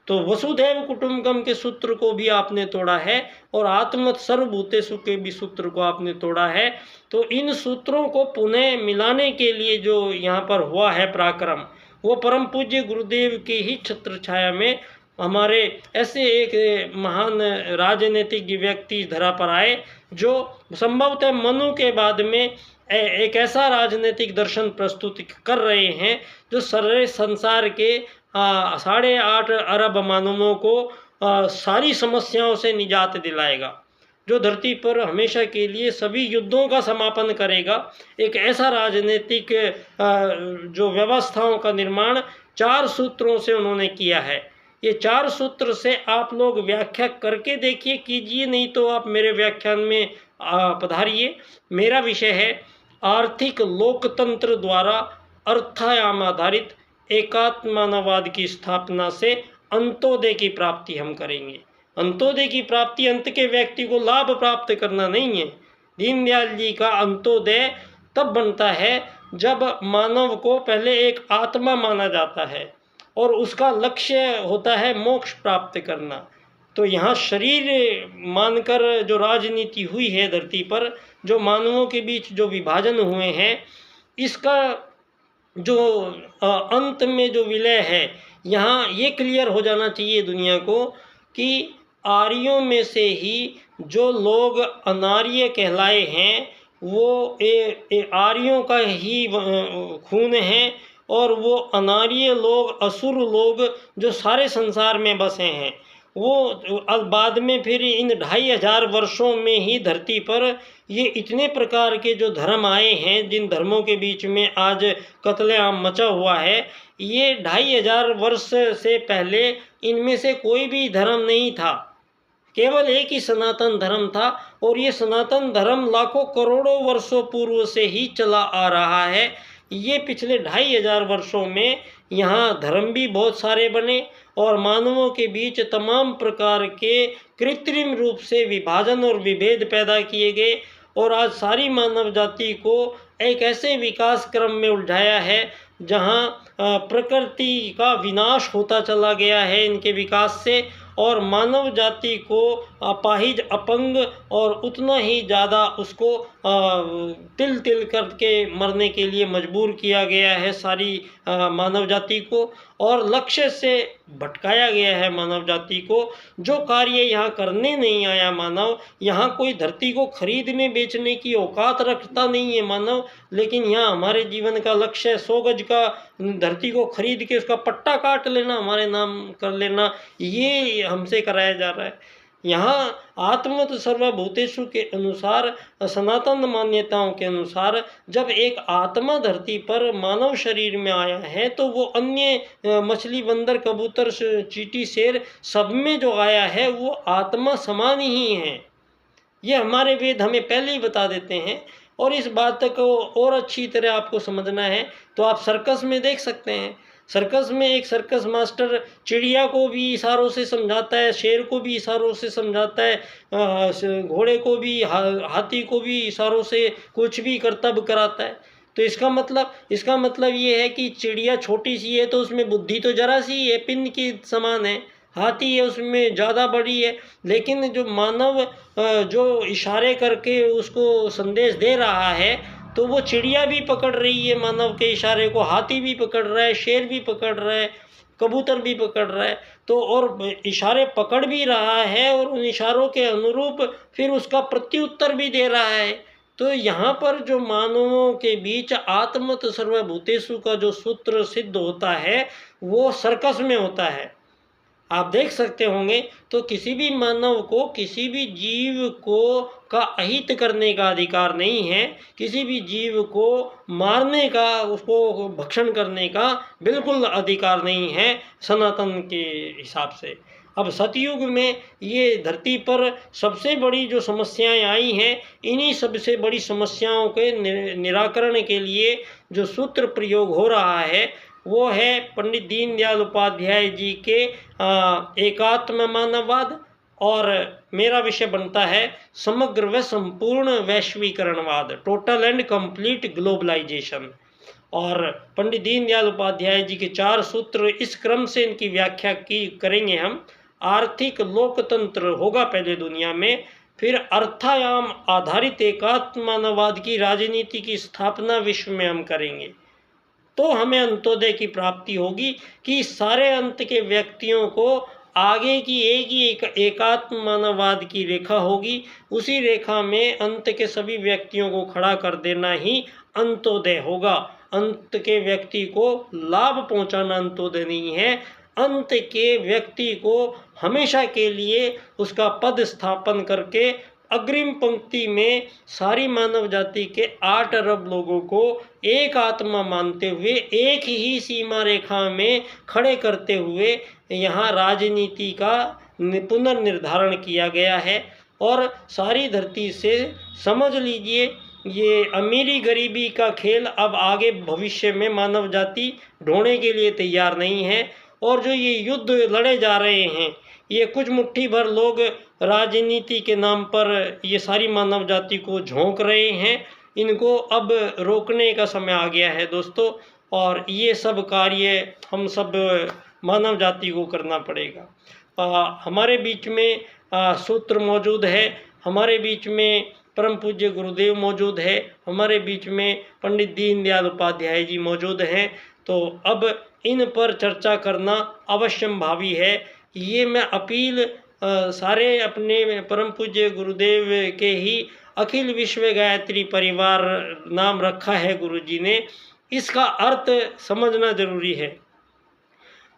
तो वसुधैव कुटुंबकम के सूत्र को भी आपने तोड़ा है और आत्मत सर्वभूतेषु के भी सूत्र को आपने तोड़ा है। तो इन सूत्रों को पुनः मिलाने के लिए जो यहाँ पर हुआ है पराक्रम, वो परम पूज्य गुरुदेव के ही छत्र छाया में हमारे ऐसे एक महान राजनीतिक व्यक्ति धरा पर आए, जो संभवतः मनु के बाद में एक ऐसा राजनीतिक दर्शन प्रस्तुत कर रहे हैं जो सारे संसार के 8.5 अरब मानवों को सारी समस्याओं से निजात दिलाएगा, जो धरती पर हमेशा के लिए सभी युद्धों का समापन करेगा। एक ऐसा राजनीतिक जो व्यवस्थाओं का निर्माण 4 सूत्रों से उन्होंने किया है। ये 4 सूत्र से आप लोग व्याख्या करके देखिए, कीजिए, नहीं तो आप मेरे व्याख्यान में पधारिए। मेरा विषय है आर्थिक लोकतंत्र द्वारा अर्थायाम आधारित एकात्ममानववाद की स्थापना से अंत्योदय की प्राप्ति हम करेंगे। अंत्योदय की प्राप्ति अंत के व्यक्ति को लाभ प्राप्त करना नहीं है। दीनदयाल जी का अंत्योदय तब बनता है जब मानव को पहले एक आत्मा माना जाता है और उसका लक्ष्य होता है मोक्ष प्राप्त करना। तो यहाँ शरीर मानकर जो राजनीति हुई है धरती पर, जो मानवों के बीच जो विभाजन हुए हैं, इसका जो अंत में जो विलय है, यहाँ ये क्लियर हो जाना चाहिए दुनिया को कि आर्यों में से ही जो लोग अनार्य कहलाए हैं, वो आर्यों का ही खून है, और वो अनार्य लोग, असुर लोग जो सारे संसार में बसे हैं, वो बाद में फिर इन 2500 वर्षों में ही धरती पर ये इतने प्रकार के जो धर्म आए हैं, जिन धर्मों के बीच में आज कत्लेआम मचा हुआ है, ये 2500 वर्ष से पहले इनमें से कोई भी धर्म नहीं था। केवल एक ही सनातन धर्म था, और ये सनातन धर्म लाखों करोड़ों वर्षों पूर्व से ही चला आ रहा है। ये पिछले 2500 वर्षों में यहाँ धर्म भी बहुत सारे बने और मानवों के बीच तमाम प्रकार के कृत्रिम रूप से विभाजन और विभेद पैदा किए गए, और आज सारी मानव जाति को एक ऐसे विकास क्रम में उलझाया है जहाँ प्रकृति का विनाश होता चला गया है इनके विकास से, और मानव जाति को अपाहिज, अपंग और उतना ही ज़्यादा उसको तिल तिल करके मरने के लिए मजबूर किया गया है सारी मानव जाति को, और लक्ष्य से भटकाया गया है मानव जाति को। जो कार्य यहाँ करने नहीं आया मानव, यहाँ कोई धरती को खरीदने बेचने की औकात रखता नहीं है मानव, लेकिन यहाँ हमारे जीवन का लक्ष्य 100 गज का धरती को खरीद के उसका पट्टा काट लेना, हमारे नाम कर लेना, ये हमसे कराया जा रहा है। यहाँ आत्मत सर्वभूतेषु के अनुसार, सनातन मान्यताओं के अनुसार, जब एक आत्मा धरती पर मानव शरीर में आया है, तो वो अन्य मछली, बंदर, कबूतर, चींटी, शेर सब में जो आया है वो आत्मा समान ही है। ये हमारे वेद हमें पहले ही बता देते हैं। और इस बात को और अच्छी तरह आपको समझना है तो आप सर्कस में देख सकते हैं। सर्कस में एक सर्कस मास्टर चिड़िया को भी इशारों से समझाता है, शेर को भी इशारों से समझाता है, घोड़े को भी, हाथी को भी इशारों से कुछ भी करतब कराता है। तो इसका मतलब ये है कि चिड़िया छोटी सी है तो उसमें बुद्धि तो जरा सी है, पिन के समान है। हाथी है उसमें ज़्यादा बड़ी है, लेकिन जो मानव जो इशारे करके उसको संदेश दे रहा है, तो वो चिड़िया भी पकड़ रही है मानव के इशारे को, हाथी भी पकड़ रहा है, शेर भी पकड़ रहा है। कबूतर भी पकड़ रहा है, तो और इशारे पकड़ भी रहा है और उन इशारों के अनुरूप फिर उसका प्रत्युत्तर भी दे रहा है। तो यहाँ पर जो मानवों के बीच आत्मत सर्वभूतेषु का जो सूत्र सिद्ध होता है वो सर्कस में होता है। आप देख सकते होंगे, तो किसी भी मानव को, किसी भी जीव को का अहित करने का अधिकार नहीं है, किसी भी जीव को मारने का, उसको भक्षण करने का बिल्कुल अधिकार नहीं है सनातन के हिसाब से। अब सतयुग में ये धरती पर सबसे बड़ी जो समस्याएं आई हैं, इन्हीं सबसे बड़ी समस्याओं के निराकरण के लिए जो सूत्र प्रयोग हो रहा है वो है पंडित दीनदयाल उपाध्याय जी के एकात्म मानववाद, और मेरा विषय बनता है समग्र व संपूर्ण वैश्वीकरणवाद, टोटल एंड कंप्लीट ग्लोबलाइजेशन। और पंडित दीनदयाल उपाध्याय जी के 4 सूत्र, इस क्रम से इनकी व्याख्या की करेंगे हम। आर्थिक लोकतंत्र होगा पहले दुनिया में, फिर अर्थायाम आधारित एकात्म मानववाद की राजनीति की स्थापना विश्व में हम करेंगे, तो हमें अंत्योदय की प्राप्ति होगी कि सारे अंत के व्यक्तियों को आगे की एक एकात्म मानववाद की रेखा होगी, उसी रेखा में अंत के सभी व्यक्तियों को खड़ा कर देना ही अंत्योदय होगा। अंत के व्यक्ति को लाभ पहुंचाना अंत्योदय नहीं है, अंत के व्यक्ति को हमेशा के लिए उसका पद स्थापन करके अग्रिम पंक्ति में सारी मानव जाति के 8 अरब लोगों को एक आत्मा मानते हुए एक ही सीमा रेखा में खड़े करते हुए यहाँ राजनीति का पुनर्निर्धारण किया गया है। और सारी धरती से समझ लीजिए, ये अमीरी गरीबी का खेल अब आगे भविष्य में मानव जाति ढोने के लिए तैयार नहीं है। और जो ये युद्ध लड़े जा रहे हैं, ये कुछ मुट्ठी भर लोग राजनीति के नाम पर ये सारी मानव जाति को झोंक रहे हैं, इनको अब रोकने का समय आ गया है दोस्तों। और ये सब कार्य हम सब मानव जाति को करना पड़ेगा। हमारे बीच में सूत्र मौजूद है, हमारे बीच में परम पूज्य गुरुदेव मौजूद है, हमारे बीच में पंडित दीनदयाल उपाध्याय जी मौजूद हैं। तो अब इन पर चर्चा करना अवश्यंभावी है। ये मैं अपील सारे अपने परम पूज्य गुरुदेव के ही अखिल विश्व गायत्री परिवार नाम रखा है गुरुजी ने, इसका अर्थ समझना जरूरी है।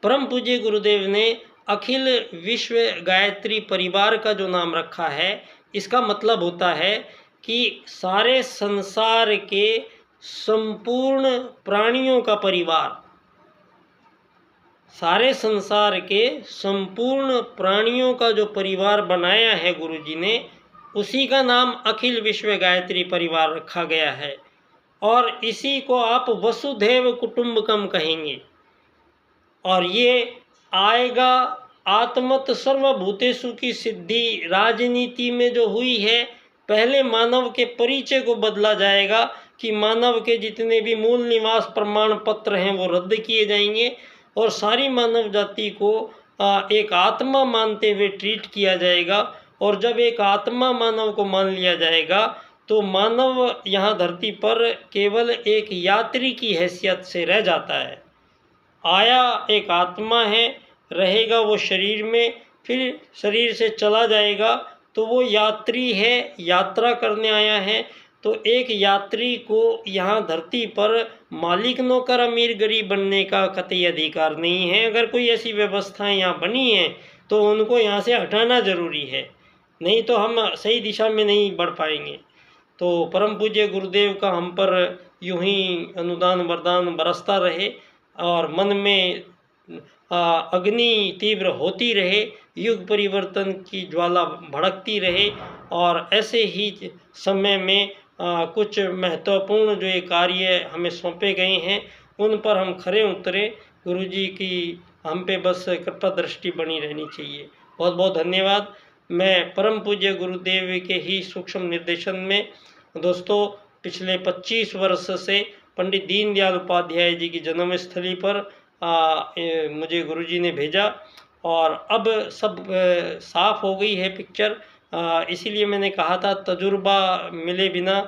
परम पूज्य गुरुदेव ने अखिल विश्व गायत्री परिवार का जो नाम रखा है, इसका मतलब होता है कि सारे संसार के संपूर्ण प्राणियों का परिवार, सारे संसार के संपूर्ण प्राणियों का जो परिवार बनाया है गुरुजी ने, उसी का नाम अखिल विश्व गायत्री परिवार रखा गया है। और इसी को आप वसुधैव कुटुंबकम कहेंगे। और ये आएगा आत्मत सर्वभूतेषु की सिद्धि राजनीति में जो हुई है, पहले मानव के परिचय को बदला जाएगा कि मानव के जितने भी मूल निवास प्रमाण पत्र हैं वो रद्द किए जाएंगे और सारी मानव जाति को एक आत्मा मानते हुए ट्रीट किया जाएगा। और जब एक आत्मा मानव को मान लिया जाएगा तो मानव यहाँ धरती पर केवल एक यात्री की हैसियत से रह जाता है। आया एक आत्मा है, रहेगा वो शरीर में, फिर शरीर से चला जाएगा, तो वो यात्री है, यात्रा करने आया है। तो एक यात्री को यहाँ धरती पर मालिक नौकर अमीर गरीब बनने का कतई अधिकार नहीं है। अगर कोई ऐसी व्यवस्थाएं यहाँ बनी हैं तो उनको यहाँ से हटाना ज़रूरी है, नहीं तो हम सही दिशा में नहीं बढ़ पाएंगे। तो परम पूज्य गुरुदेव का हम पर यूं ही अनुदान वरदान बरसता रहे और मन में अग्नि तीव्र होती रहे, युग परिवर्तन की ज्वाला भड़कती रहे। और ऐसे ही समय में कुछ महत्वपूर्ण जो ये कार्य हमें सौंपे गए हैं उन पर हम खरे उतरे। गुरुजी की हम पे बस कृपा दृष्टि बनी रहनी चाहिए। बहुत बहुत धन्यवाद। मैं परम पूज्य गुरुदेव के ही सूक्ष्म निर्देशन में दोस्तों पिछले 25 वर्ष से पंडित दीनदयाल उपाध्याय जी की जन्मस्थली पर मुझे गुरुजी ने भेजा और अब सब साफ हो गई है पिक्चर। इसीलिए मैंने कहा था तजुर्बा मिले बिना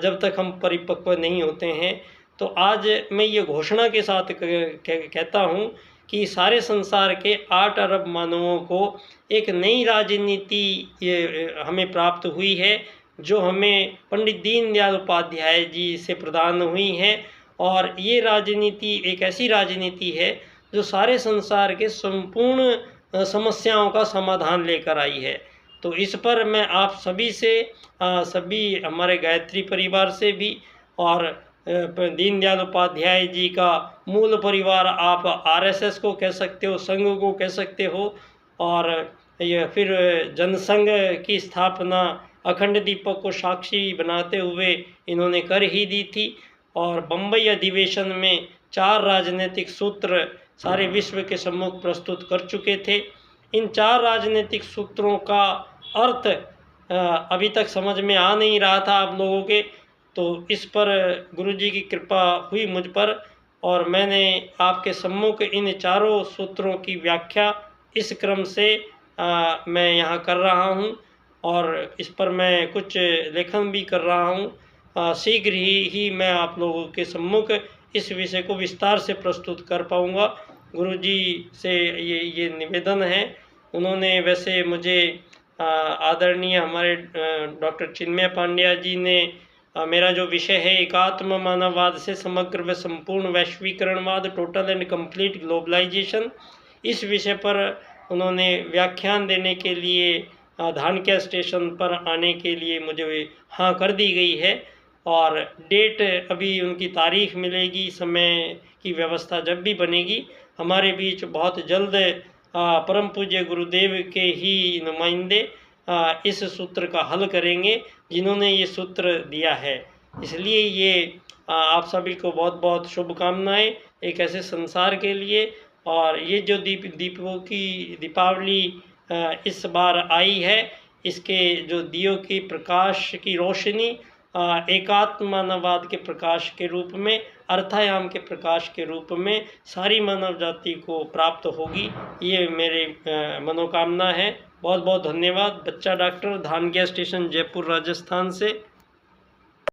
जब तक हम परिपक्व नहीं होते हैं। तो आज मैं ये घोषणा के साथ कहता हूँ कि सारे संसार के 8 अरब मानवों को एक नई राजनीति हमें प्राप्त हुई है, जो हमें पंडित दीनदयाल उपाध्याय जी से प्रदान हुई है। और ये राजनीति एक ऐसी राजनीति है जो सारे संसार के संपूर्ण समस्याओं का समाधान लेकर आई है। तो इस पर मैं आप सभी से, सभी हमारे गायत्री परिवार से भी, और दीनदयाल उपाध्याय जी का मूल परिवार, आप आरएसएस को कह सकते हो, संघ को कह सकते हो, और ये फिर जनसंघ की स्थापना अखंड दीपक को साक्षी बनाते हुए इन्होंने कर ही दी थी। और बम्बई अधिवेशन में 4 राजनीतिक सूत्र सारे विश्व के सम्मुख प्रस्तुत कर चुके थे। इन 4 राजनीतिक सूत्रों का अर्थ अभी तक समझ में आ नहीं रहा था आप लोगों के, तो इस पर गुरुजी की कृपा हुई मुझ पर, और मैंने आपके सम्मुख इन चारों सूत्रों की व्याख्या इस क्रम से मैं यहाँ कर रहा हूँ, और इस पर मैं कुछ लेखन भी कर रहा हूँ। शीघ्र ही मैं आप लोगों के सम्मुख इस विषय को विस्तार से प्रस्तुत कर पाऊँगा। गुरुजी से ये निवेदन है। उन्होंने वैसे मुझे आदरणीय हमारे डॉक्टर चिन्मय पांड्या जी ने मेरा जो विषय है एकात्म मानववाद से समग्र व संपूर्ण वैश्वीकरणवाद, टोटल एंड कंप्लीट ग्लोबलाइजेशन, इस विषय पर उन्होंने व्याख्यान देने के लिए धानक्या स्टेशन पर आने के लिए मुझे हाँ कर दी गई है। और डेट अभी उनकी तारीख मिलेगी, समय की व्यवस्था जब भी बनेगी, हमारे बीच बहुत जल्द परम पूज्य गुरुदेव के ही नुमाइंदे इस सूत्र का हल करेंगे जिन्होंने ये सूत्र दिया है। इसलिए ये आप सभी को बहुत बहुत शुभकामनाएं एक ऐसे संसार के लिए। और ये जो दीपों की दीपावली इस बार आई है, इसके जो दियों की प्रकाश की रोशनी एकात्म मानववाद के प्रकाश के रूप में, अर्थायाम के प्रकाश के रूप में सारी मानव जाति को प्राप्त होगी, ये मेरे मनोकामना है। बहुत बहुत धन्यवाद। बच्चा डॉक्टर, धानक्या स्टेशन, जयपुर, राजस्थान से।